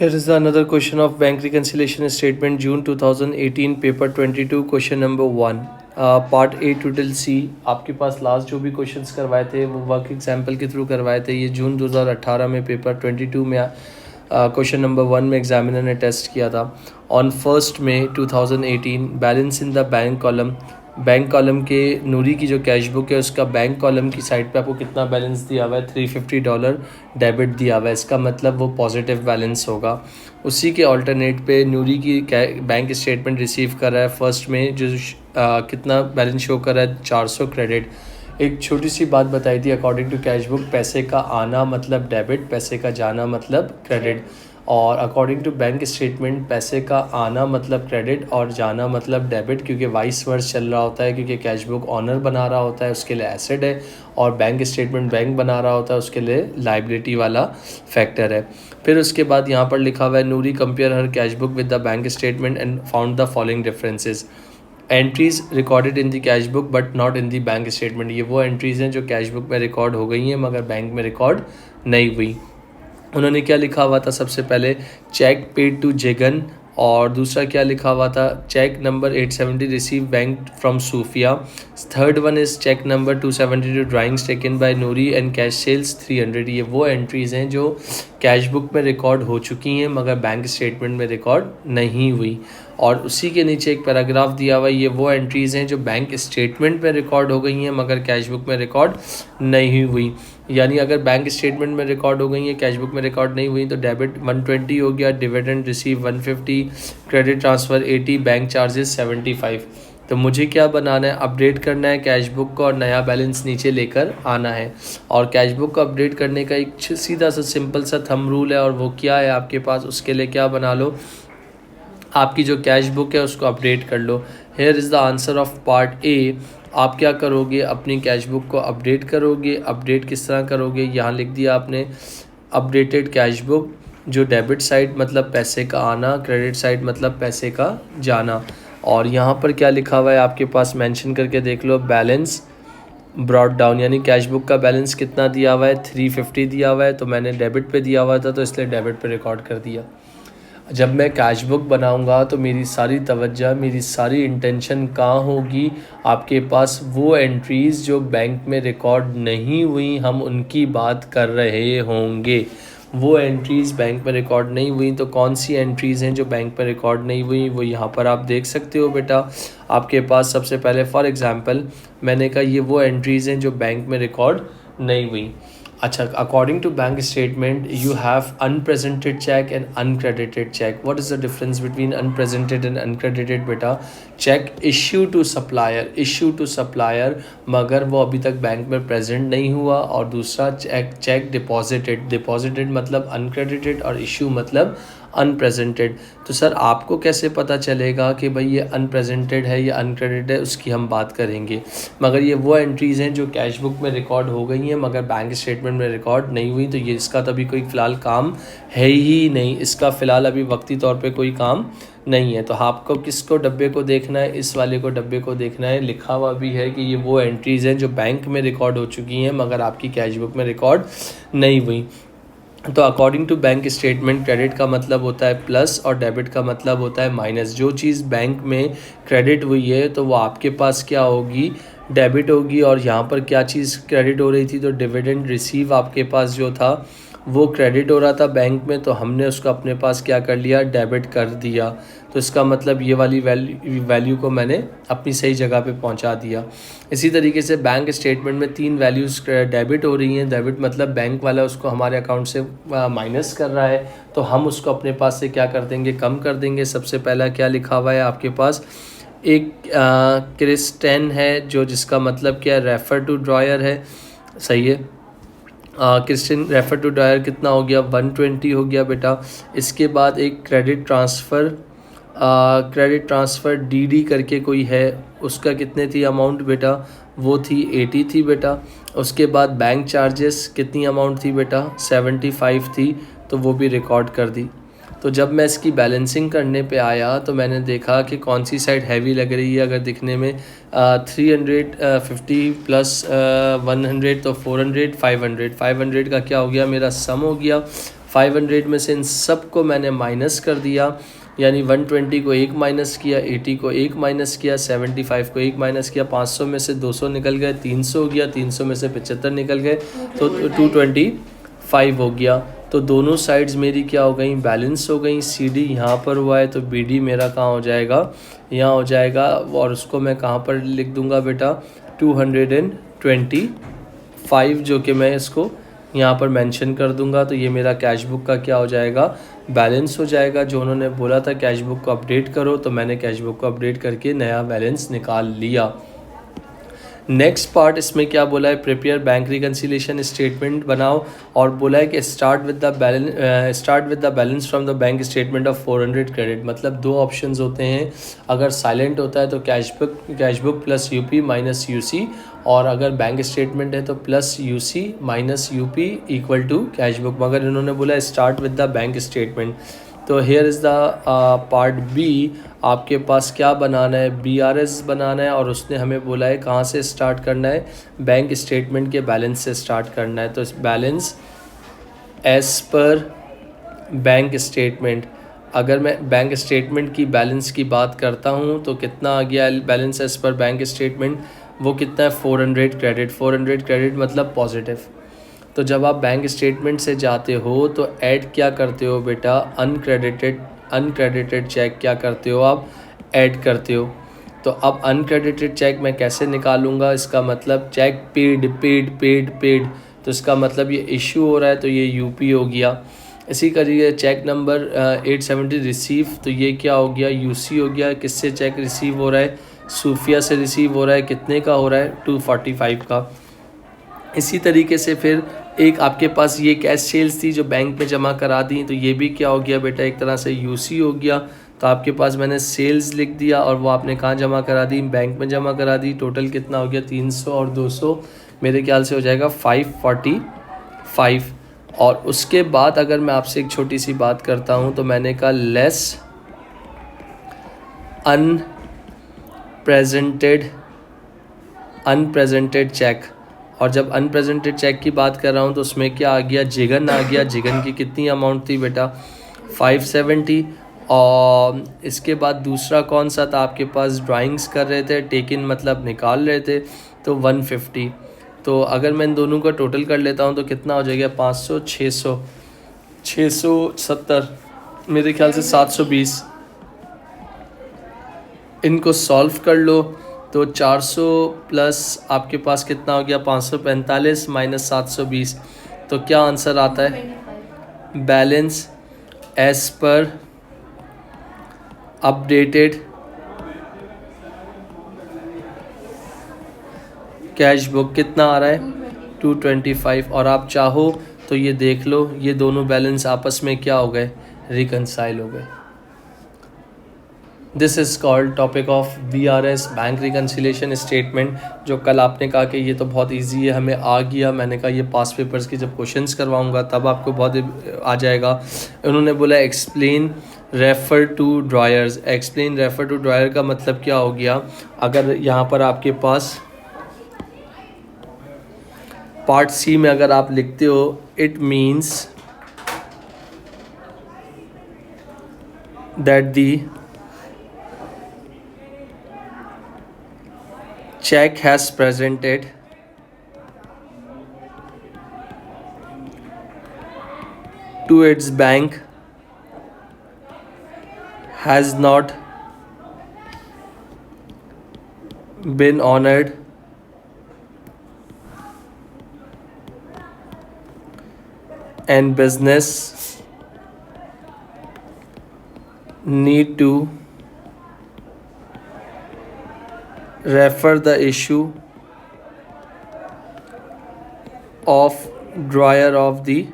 Here is another question of bank reconciliation statement June 2018 paper 22 question number 1 part A to till C. आपके पास last जो भी questions करवाए थे वो वर्क एग्जाम्पल के थ्रू करवाए थे। ये जून 2018 में पेपर 22 में क्वेश्चन नंबर 1 में एग्जामिनर ने टेस्ट किया था। On 1 May 2018 balance in the bank column, bank column के नूरी की जो कैश बुक है उसका बैंक कॉलम की साइड पे आपको कितना बैलेंस दिया हुआ है, $350 डेबिट दिया हुआ है। इसका मतलब वो पॉजिटिव बैलेंस होगा। उसी के ऑल्टरनेट पे नूरी की बैंक स्टेटमेंट रिसीव कर रहा है 1 में जो कितना बैलेंस शो कर रहा है, 400 क्रेडिट। एक छोटी सी बात बताई थी, अकॉर्डिंग टू कैश बुक पैसे का आना मतलब डेबिट, पैसे का जाना मतलब क्रेडिट। और अकॉर्डिंग टू बैंक स्टेटमेंट पैसे का आना मतलब क्रेडिट और जाना मतलब डेबिट, क्योंकि वाइस वर्स चल रहा होता है, क्योंकि कैश बुक ऑनर बना रहा होता है उसके लिए एसेट है और बैंक स्टेटमेंट बैंक बना रहा होता है उसके लिए लाइबिलिटी वाला फैक्टर है। फिर उसके बाद यहाँ पर लिखा हुआ है Noori compare her cash book with the bank statement and found the following differences. Entries recorded in the cash book but not in the bank statement. ये वो एंट्रीज़ हैं जो कैश बुक में रिकॉर्ड हो गई हैं मगर बैंक में रिकॉर्ड नहीं हुई। उन्होंने क्या लिखा हुआ था, सबसे पहले चेक पेड टू जेगन, और दूसरा क्या लिखा हुआ था, cheque number 870 receive bank from Sufiya. Third one is cheque number 272 drawings taken by Noori and cash sales 300। ये वो एंट्रीज़ हैं जो कैश बुक में रिकॉर्ड हो चुकी हैं मगर बैंक स्टेटमेंट में रिकॉर्ड नहीं हुई। और उसी के नीचे एक पैराग्राफ दिया हुआ है, ये वो एंट्रीज़ हैं जो बैंक स्टेटमेंट में रिकॉर्ड हो गई हैं मगर कैश बुक में रिकॉर्ड नहीं हुई। यानी अगर बैंक स्टेटमेंट में रिकॉर्ड हो गई है, कैश बुक में रिकॉर्ड नहीं हुई, तो डेबिट 120 हो गया, dividend receive 150, credit transfer 80, bank charges 75। तो मुझे क्या बनाना है, अपडेट करना है कैश बुक को और नया बैलेंस नीचे लेकर आना है। और कैश बुक को अपडेट करने का एक सीधा सा सिंपल सा थंब रूल है, और वो क्या है आपके पास, उसके लिए क्या बना लो, आपकी जो कैश बुक है उसको अपडेट कर लो। Here is the answer of part A. आप क्या करोगे, अपनी कैश बुक को अपडेट करोगे। अपडेट किस तरह करोगे, यहाँ लिख दिया आपने, अपडेटेड कैश बुक, जो डेबिट साइड मतलब पैसे का आना, क्रेडिट साइड मतलब पैसे का जाना। और यहाँ पर क्या लिखा हुआ है आपके पास, मेंशन करके देख लो, बैलेंस ब्रॉट डाउन, यानी कैश बुक का बैलेंस कितना दिया हुआ है, 350 दिया हुआ है, तो मैंने डेबिट पे दिया हुआ था तो इसलिए डेबिट पे रिकॉर्ड कर दिया। जब मैं कैश बुक बनाऊंगा तो मेरी सारी तवज्जो, मेरी सारी इंटेंशन कहाँ होगी, आपके पास वो एंट्रीज़ जो बैंक में रिकॉर्ड नहीं हुई हम उनकी बात कर रहे होंगे। वो एंट्रीज़ बैंक में रिकॉर्ड नहीं हुई, तो कौन सी एंट्रीज़ हैं जो बैंक में रिकॉर्ड नहीं हुई, वो यहाँ पर आप देख सकते हो बेटा। आपके पास सबसे पहले फॉर एग्ज़ाम्पल मैंने कहा ये वो एंट्रीज़ हैं जो बैंक में रिकॉर्ड नहीं हुई। अच्छा, according to bank statement you have unpresented cheque and uncredited cheque. What is the difference between unpresented and uncredited बेटा? चेक इश्यू टू सप्लायर, मगर वो अभी तक बैंक में प्रेजेंट नहीं हुआ। और दूसरा चेक डिपॉजिटेड मतलब अनक्रेडिटेड और इश्यू मतलब अनप्रेजेंटेड। तो सर आपको कैसे पता चलेगा कि भाई ये अनप्रेजेंटेड है या अनक्रेडिटेड है, उसकी हम बात करेंगे। मगर ये वो एंट्रीज़ हैं जो कैश बुक में रिकॉर्ड हो गई हैं मगर बैंक स्टेटमेंट में रिकॉर्ड नहीं हुई, तो ये इसका तभी कोई फ़िलहाल काम है ही नहीं, इसका फ़िलहाल अभी वक्ती तौर पे कोई काम नहीं है। तो आपको किसको डब्बे को देखना है, इस वाले को डब्बे को देखना है। लिखा हुआ भी है कि ये वो एंट्रीज़ हैं जो बैंक में रिकॉर्ड हो चुकी हैं मगर आपकी कैश बुक में रिकॉर्ड नहीं हुई। तो according to bank statement credit का मतलब होता है प्लस और डेबिट का मतलब होता है माइनस। जो चीज़ बैंक में क्रेडिट हुई है तो वो आपके पास क्या होगी, डेबिट होगी। और यहाँ पर क्या चीज़ क्रेडिट हो रही थी, तो डिविडेंड रिसीव आपके पास जो था वो क्रेडिट हो रहा था बैंक में, तो हमने उसको अपने पास क्या कर लिया, डेबिट कर दिया। तो इसका मतलब ये वाली वैल्यू को मैंने अपनी सही जगह पे पहुंचा दिया। इसी तरीके से बैंक स्टेटमेंट में 3 वैल्यूज़ डेबिट हो रही हैं। डेबिट मतलब बैंक वाला उसको हमारे अकाउंट से माइनस कर रहा है, तो हम उसको अपने पास से क्या कर देंगे, कम कर देंगे। सबसे पहला क्या लिखा हुआ है आपके पास, एक क्रिस्टेन है जो जिसका मतलब क्या, रेफ़र टू ड्रॉयर है, सही है। क्रिस्टियन रेफ़र टू ड्रायर कितना हो गया, 120 हो गया बेटा। इसके बाद एक क्रेडिट ट्रांसफ़र डीडी करके कोई है, उसका कितने थी अमाउंट बेटा, वो थी 80 थी बेटा। उसके बाद बैंक चार्जेस कितनी अमाउंट थी बेटा, 75 थी, तो वो भी रिकॉर्ड कर दी। तो जब मैं इसकी बैलेंसिंग करने पे आया तो मैंने देखा कि कौन सी साइड हैवी लग रही है। अगर दिखने में 350 प्लस 100 तो 400, 500 का क्या हो गया, मेरा सम हो गया 500 में से इन सब को मैंने माइनस कर दिया, यानी 120 को एक माइनस किया, 80 को एक माइनस किया, 75 को एक माइनस किया, 500 में से 200 निकल गए, 300 हो गया, 300 में से 75 निकल गए, तो 225 हो गया। तो दोनों साइड्स मेरी क्या हो गई, बैलेंस हो गई। सी डी यहाँ पर हुआ है तो बी डी मेरा कहाँ हो जाएगा, यहाँ हो जाएगा, और उसको मैं कहाँ पर लिख दूँगा बेटा, 225, जो कि मैं इसको यहाँ पर मेंशन कर दूंगा। तो ये मेरा कैश बुक का क्या हो जाएगा, बैलेंस हो जाएगा। जो उन्होंने बोला था कैश बुक को अपडेट करो, तो मैंने कैश बुक को अपडेट करके नया बैलेंस निकाल लिया। नेक्स्ट पार्ट इसमें क्या बोला है, प्रिपेयर बैंक रिकन्सिलेशन स्टेटमेंट बनाओ, और बोला है कि start with the balance from the bank statement of 400 credit. मतलब दो ऑप्शंस होते हैं, अगर साइलेंट होता है तो cash book plus UP minus UC, और अगर बैंक स्टेटमेंट है तो plus UC minus UP equal to cash book. मगर इन्होंने बोला start with the bank statement. तो here is the part B, आपके पास क्या बनाना है, बीआरएस बनाना है, और उसने हमें बोला है कहाँ से स्टार्ट करना है, बैंक स्टेटमेंट के बैलेंस से स्टार्ट करना है। तो इस balance as per bank statement, अगर मैं बैंक स्टेटमेंट की बैलेंस की बात करता हूँ तो कितना आ गया balance as per bank statement, वो कितना है 400 क्रेडिट। 400 क्रेडिट मतलब पॉजिटिव। तो जब आप बैंक स्टेटमेंट से जाते हो तो ऐड क्या करते हो बेटा, अनक्रेडिटेड चेक क्या करते हो आप, ऐड करते हो। तो अब अनक्रेडिटेड चेक मैं कैसे निकालूंगा, इसका मतलब cheque paid paid paid paid, तो इसका मतलब ये इशू हो रहा है तो ये यूपी हो गया। इसी करिए चेक नंबर 870 रिसीव, तो ये क्या हो गया, यूसी हो गया। किससे चेक रिसीव हो रहा है, सूफिया से रिसीव हो रहा है, कितने का हो रहा है, 245 का। इसी तरीके से फिर एक आपके पास ये कैश सेल्स थी जो बैंक में जमा करा दी, तो ये भी क्या हो गया बेटा, एक तरह से यूसी हो गया। तो आपके पास मैंने सेल्स लिख दिया और वो आपने कहाँ जमा करा दी, बैंक में जमा करा दी। टोटल कितना हो गया, 300 और 200 मेरे ख्याल से हो जाएगा 545। और उसके बाद अगर मैं आपसे एक छोटी सी बात करता हूँ तो मैंने कहा लेस अनप्रेजेंटेड चेक, और जब अनप्रेजेंटेड चेक की बात कर रहा हूँ तो उसमें क्या आ गया, जिगन आ गया। जिगन की कितनी अमाउंट थी बेटा, 570। और इसके बाद दूसरा कौन सा था आपके पास, ड्राइंग्स कर रहे थे, टेकिन मतलब निकाल रहे थे, तो 150। तो अगर मैं इन दोनों का टोटल कर लेता हूँ तो कितना हो जाएगा, 500 670, मेरे ख्याल से 720। इनको सॉल्व कर लो तो 400 प्लस आपके पास कितना हो गया, 545 माइनस 720, तो क्या आंसर आता है, balance as per updated cash book कितना आ रहा है, 225। और आप चाहो तो ये देख लो, ये दोनों बैलेंस आपस में क्या हो गए, रिकनसाइल हो गए। This is called topic of BRS, bank reconciliation statement. जो कल आपने कहा कि ये तो बहुत इजी है, हमें आ गया, मैंने कहा ये पास पेपर्स की जब क्वेश्चंस करवाऊंगा तब आपको बहुत आ जाएगा। उन्होंने बोला explain refer to drawers. Explain refer to drawer का मतलब क्या हो गया, अगर यहाँ पर आपके पास पार्ट सी में अगर आप लिखते हो, it means that the check has presented to its bank has not been honored and business need to refer the issue of drawer of the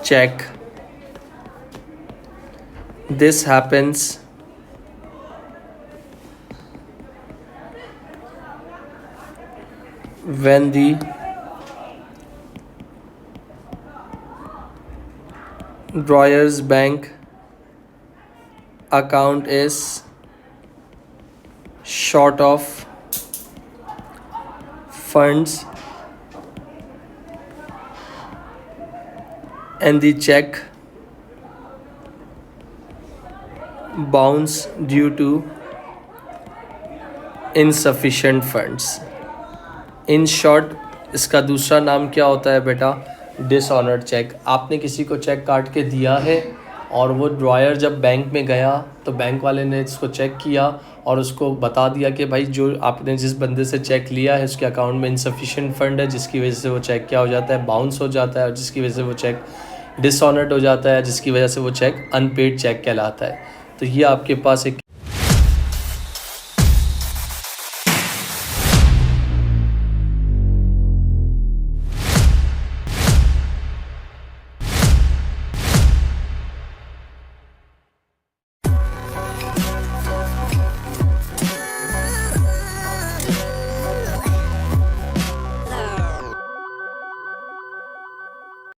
check. This happens when the drawer's bank account is short of funds and the check bounce due to insufficient funds. In short इसका दूसरा नाम क्या होता है बेटा? Dishonoured cheque. आपने किसी को चेक काट के दिया है और वो ड्रॉयर जब बैंक में गया तो बैंक वाले ने इसको चेक किया और उसको बता दिया कि भाई जो आपने जिस बंदे से चेक लिया है उसके अकाउंट में इनसफिशिएंट फंड है, जिसकी वजह से वो चेक क्या हो जाता है? बाउंस हो जाता है, और जिसकी वजह से वो चेक डिसऑनर्ड हो जाता है, जिसकी वजह से वो चेक अनपेड चेक कहलाता है. तो ये आपके पास एक